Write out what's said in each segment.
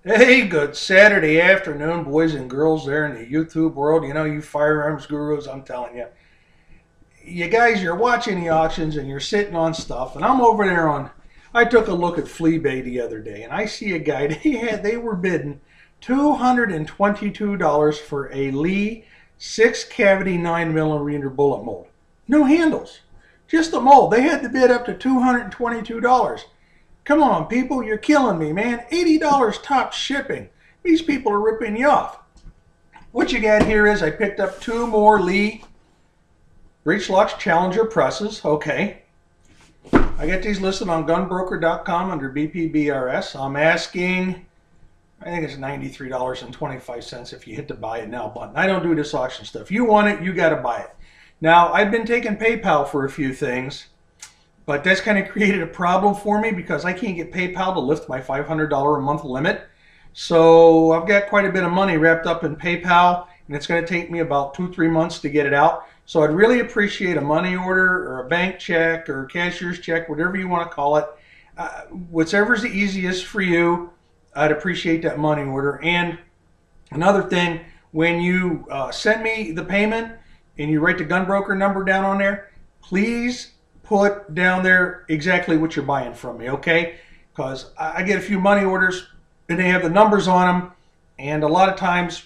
Hey, good Saturday afternoon, boys and girls there in the YouTube world. You know, you firearms gurus, I'm telling you. You guys, you're watching the auctions and you're sitting on stuff. And I'm over there I took a look at Fleabay the other day and I see a guy, they were bidding $222 for a Lee 6 cavity 9mm bullet mold. No handles, just the mold. They had to bid up to $222. Come on, people, you're killing me, man. $80 top shipping. These people are ripping you off. What you got here is I picked up two more Lee Breech-Lock Challenger presses. Okay. I got these listed on gunbroker.com under BPBRS. I'm asking, I think it's $93.25 if you hit the buy it now button. I don't do this auction stuff. You want it, you got to buy it. Now, I've been taking PayPal for a few things. But that's kind of created a problem for me because I can't get PayPal to lift my $500 a month limit. So I've got quite a bit of money wrapped up in PayPal, and it's going to take me about 2-3 months to get it out. So I'd really appreciate a money order or a bank check or a cashier's check, whatever you want to call it. Whichever's the easiest for you, I'd appreciate that money order. And another thing, when you send me the payment and you write the gunbroker number down on there, please put down there exactly what you're buying from me, okay? Because I get a few money orders and they have the numbers on them, and a lot of times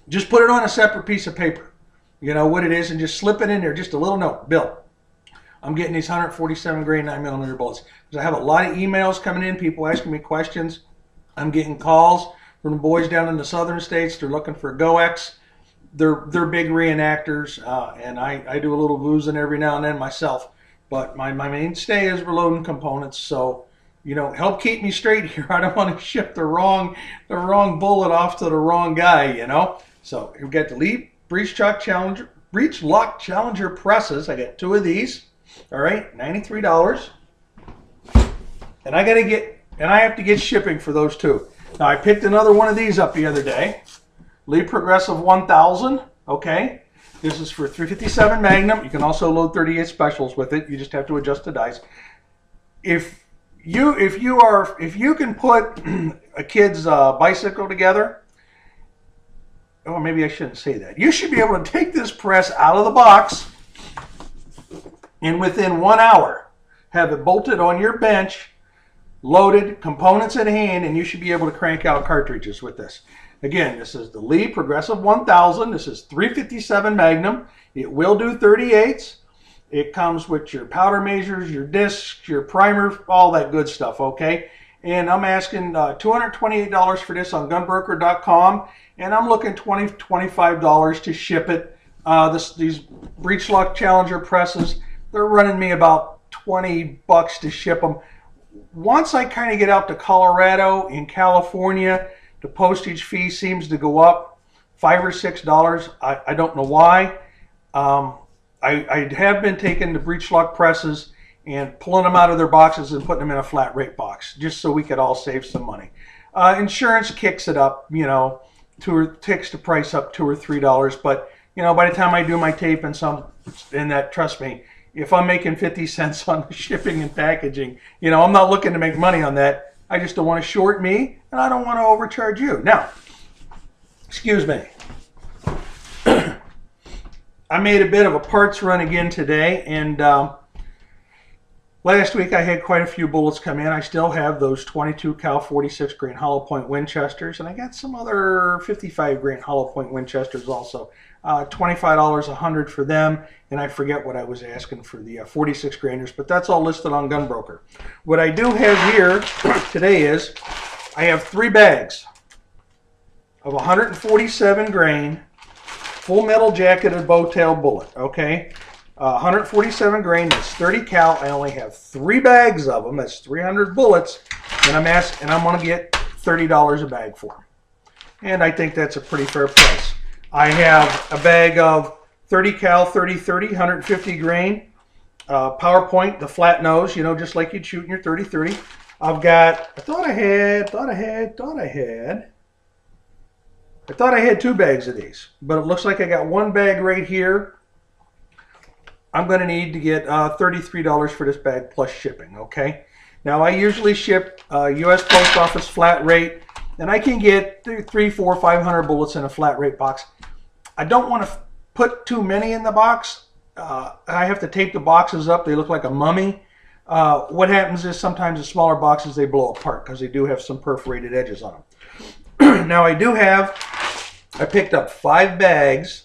just put it on a separate piece of paper, you know what it is, and just slip it in there, just a little note. Bill, I'm getting these 147 grain 9mm bullets because I have a lot of emails coming in, people asking me questions. I'm getting calls from the boys down in the southern states. They're looking for GoX. They're big reenactors, and I do a little boozing every now and then myself. But my mainstay is reloading components, so you know, help keep me straight here. I don't want to ship the wrong bullet off to the wrong guy, you know. So we've got the Lee Breech-Lock Challenger presses. I got two of these. All right, $93, and I have to get shipping for those two. Now I picked another one of these up the other day, Lee Progressive 1000. Okay. This is for 357 Magnum. You can also load 38 specials with it. You just have to adjust the dice. If you can put a kid's bicycle together, oh, maybe I shouldn't say that. You should be able to take this press out of the box and within 1 hour have it bolted on your bench, loaded, components in hand, and you should be able to crank out cartridges with this. Again, this is the Lee Progressive 1000. This is 357 Magnum. It will do 38s. It comes with your powder measures, your discs, your primer, all that good stuff, okay? And I'm asking $228 for this on gunbroker.com, and I'm looking $25 to ship it. These Breech-Lock Challenger presses, they're running me about $20 to ship them. Once I kind of get out to Colorado and California, the postage fee seems to go up $5 or $6. I don't know why. I have been taking the Breech-Lock presses and pulling them out of their boxes and putting them in a flat rate box just so we could all save some money. Insurance kicks it up, you know, ticks the price up $2 or $3. But you know, by the time I do my tape and that, trust me, if I'm making 50 cents on the shipping and packaging, you know, I'm not looking to make money on that. I just don't want to short me, and I don't want to overcharge you. Now, excuse me. I made a bit of a parts run again today, and last week I had quite a few bullets come in. I still have those 22 cal 46 grain hollow point Winchesters, and I got some other 55 grain hollow point Winchesters also. $25 100 for them, and I forget what I was asking for the 46 grainers, but that's all listed on Gunbroker. What I do have here today is I have 3 bags of 147 grain full metal jacketed bow tail bullet. Okay, 147 grain, that's 30 cal. I only have 3 bags of them. That's 300 bullets, and I'm going to get $30 a bag for them, and I think that's a pretty fair price. I have a bag of 30 cal 30-30, 150 grain, PowerPoint, the flat nose, you know, just like you'd shoot in your 30-30. I've got, I thought I had 2 bags of these, but it looks like I got 1 bag right here. I'm going to need to get $33 for this bag plus shipping, okay? Now, I usually ship U.S. Post Office flat rate, and I can get 300, 400, 500 bullets in a flat rate box. I don't want to put too many in the box. I have to tape the boxes up. They look like a mummy. What happens is sometimes the smaller boxes, they blow apart because they do have some perforated edges on them. Now I picked up 5 bags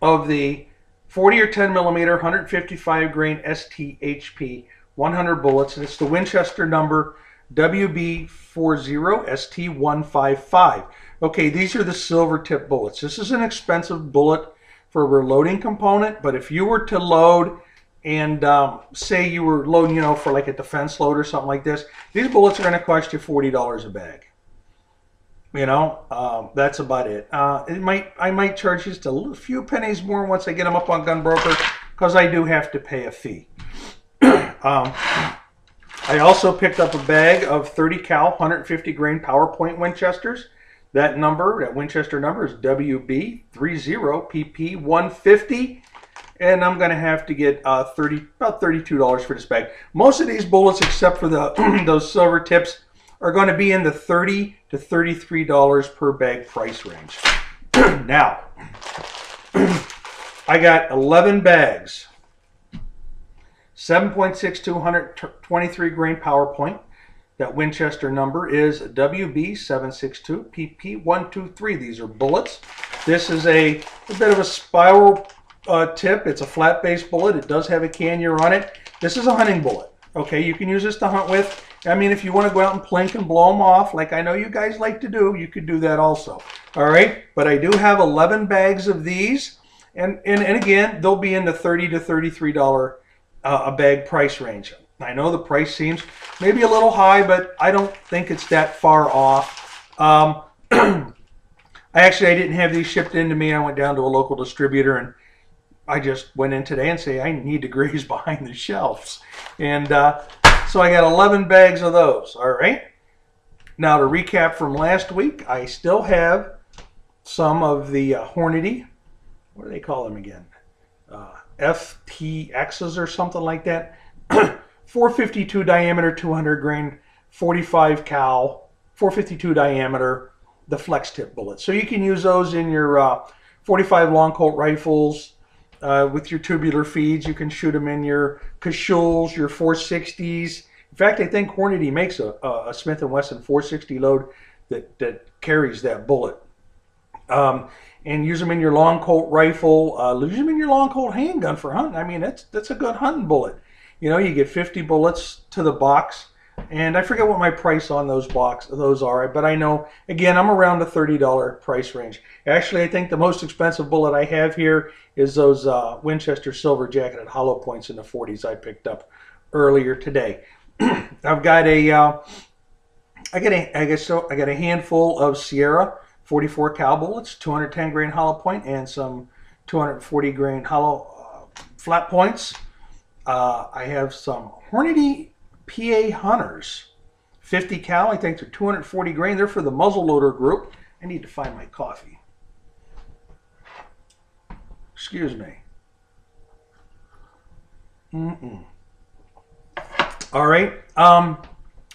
of the 40 or 10 millimeter 155 grain STHP 100 bullets, and it's the Winchester number WB40ST155. Okay, these are the silver tip bullets. This is an expensive bullet for a reloading component, but if you were to load and say you were loading, for like a defense load or something like this, these bullets are going to cost you $40 a bag. That's about it. I might charge just a few pennies more once I get them up on Gunbroker, because I do have to pay a fee. I also picked up a bag of 30 cal 150 grain PowerPoint Winchesters. That Winchester number is WB30PP150, and I'm going to have to get about $32 for this bag. Most of these bullets, except for those silver tips, are going to be in the $30 to $33 per bag price range. Now, I got 11 bags, 7.62 123 grain PowerPoint. That Winchester number is WB762PP123. These are bullets. This is a bit of a spiral tip. It's a flat base bullet. It does have a cannula on it. This is a hunting bullet. Okay, you can use this to hunt with. I mean, if you want to go out and plink and blow them off, like I know you guys like to do, you could do that also. All right, but I do have 11 bags of these, and again, they'll be in the $30 to $33 a bag price range. I know the price seems maybe a little high, but I don't think it's that far off. I didn't have these shipped in to me. I went down to a local distributor, and I just went in today and say I need to graze behind the shelves. And so I got 11 bags of those. All right. Now to recap from last week, I still have some of the Hornady. What do they call them again? FTXs or something like that. 452 diameter, 200 grain, 45 cal, 452 diameter, the flex tip bullets. So you can use those in your 45 long Colt rifles with your tubular feeds. You can shoot them in your Kashuls, your 460s. In fact, I think Hornady makes a Smith & Wesson 460 load that carries that bullet. And use them in your long Colt rifle. Use them in your long Colt handgun for hunting. I mean, that's a good hunting bullet. You get 50 bullets to the box, and I forget what my price on those are, but I know, again, I'm around the $30 price range. Actually, I think the most expensive bullet I have here is those Winchester silver jacketed hollow points in the 40s I picked up earlier today. I've got a handful of Sierra 44 cal bullets, 210 grain hollow point, and some 240 grain hollow flat points. I have some Hornady PA Hunters, 50 cal. I think they're 240 grain. They're for the muzzleloader group. I need to find my coffee. Excuse me. All right. I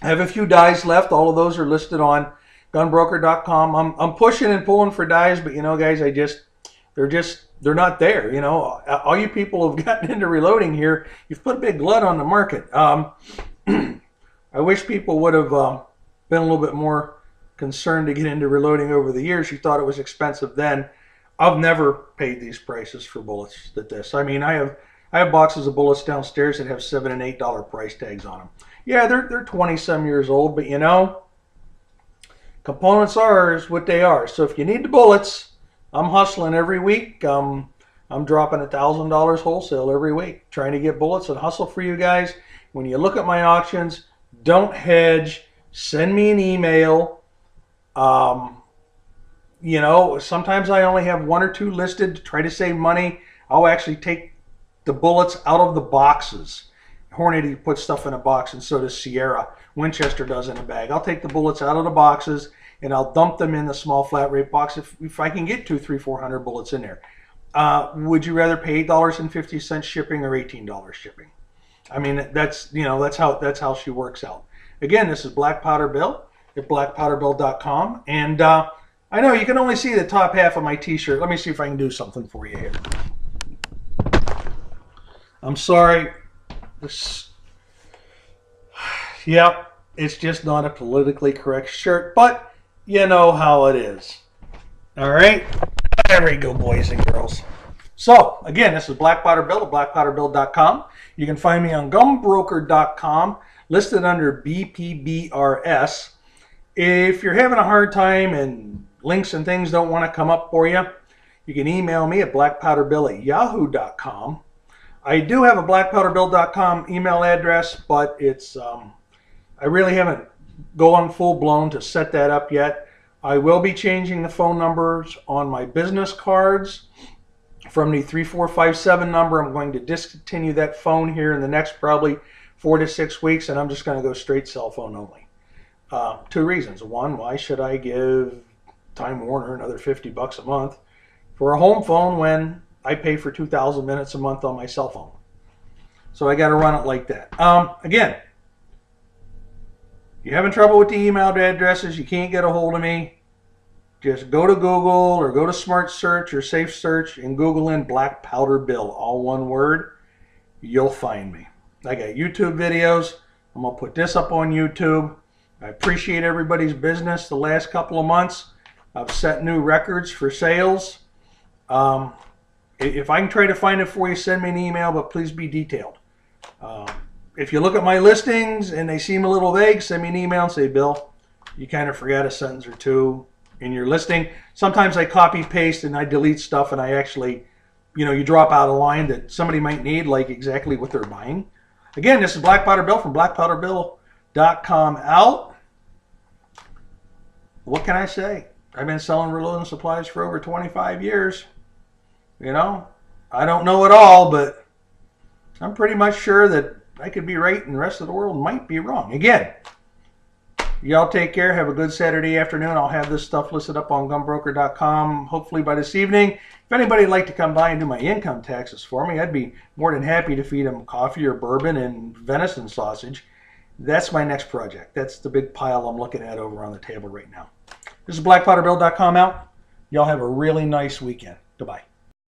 have a few dies left. All of those are listed on gunbroker.com. I'm pushing and pulling for dies, but guys, they're not there. All you people who've gotten into reloading here, you've put a big glut on the market. I wish people would have been a little bit more concerned to get into reloading over the years. You thought it was expensive then. I've never paid these prices for bullets that this. I mean, I have boxes of bullets downstairs that have $7 and $8 price tags on them. Yeah, they're 20-some years old, but components are what they are. So if you need the bullets, I'm hustling every week. I'm dropping $1,000 wholesale every week, trying to get bullets and hustle for you guys. When you look at my auctions, don't hedge. Send me an email. Sometimes I only have 1 or 2 listed to try to save money. I'll actually take the bullets out of the boxes. Hornady puts stuff in a box, and so does Sierra. Winchester does in a bag. I'll take the bullets out of the boxes, and I'll dump them in the small flat rate box if I can get 200, 300, 400 bullets in there. Would you rather pay $8.50 shipping or $18 shipping? I mean, that's how she works out. Again, this is Black Powder Bill. at blackpowderbill.com. And I know you can only see the top half of my t-shirt. Let me see if I can do something for you here. I'm sorry. Yep, it's just not a politically correct shirt, but you know how it is. All right? There we go, boys and girls. So, again, this is Black Powder Bill at blackpowderbill.com. You can find me on gumbroker.com, listed under BPBRS. If you're having a hard time and links and things don't want to come up for you, you can email me at blackpowderbill@yahoo.com. I do have a blackpowderbill.com email address, but it's I really haven't gone full-blown to set that up yet. I will be changing the phone numbers on my business cards from the 3457 number. I'm going to discontinue that phone here in the next probably 4 to 6 weeks, and I'm just going to go straight cell phone only. 2 reasons. One, why should I give Time Warner another $50 a month for a home phone when I pay for 2,000 minutes a month on my cell phone? So I got to run it like that. Again, you're having trouble with the email addresses, you can't get a hold of me, just go to Google or go to Smart Search or Safe Search and Google in Black Powder Bill, all one word. You'll find me. I got YouTube videos. I'm going to put this up on YouTube. I appreciate everybody's business the last couple of months. I've set new records for sales. If I can try to find it for you, send me an email, but please be detailed. If you look at my listings and they seem a little vague, send me an email and say, Bill, you kind of forgot a sentence or two in your listing. Sometimes I copy paste and I delete stuff, and I actually, you drop out a line that somebody might need, like exactly what they're buying. Again, this is Black Powder Bill from blackpowderbill.com out. What can I say? I've been selling reloading supplies for over 25 years. I don't know it all, but I'm pretty much sure that I could be right and the rest of the world might be wrong. Again, y'all take care. Have a good Saturday afternoon. I'll have this stuff listed up on gumbroker.com hopefully by this evening. If anybody would like to come by and do my income taxes for me, I'd be more than happy to feed them coffee or bourbon and venison sausage. That's my next project. That's the big pile I'm looking at over on the table right now. This is blackpowderbill.com out. Y'all have a really nice weekend. Goodbye.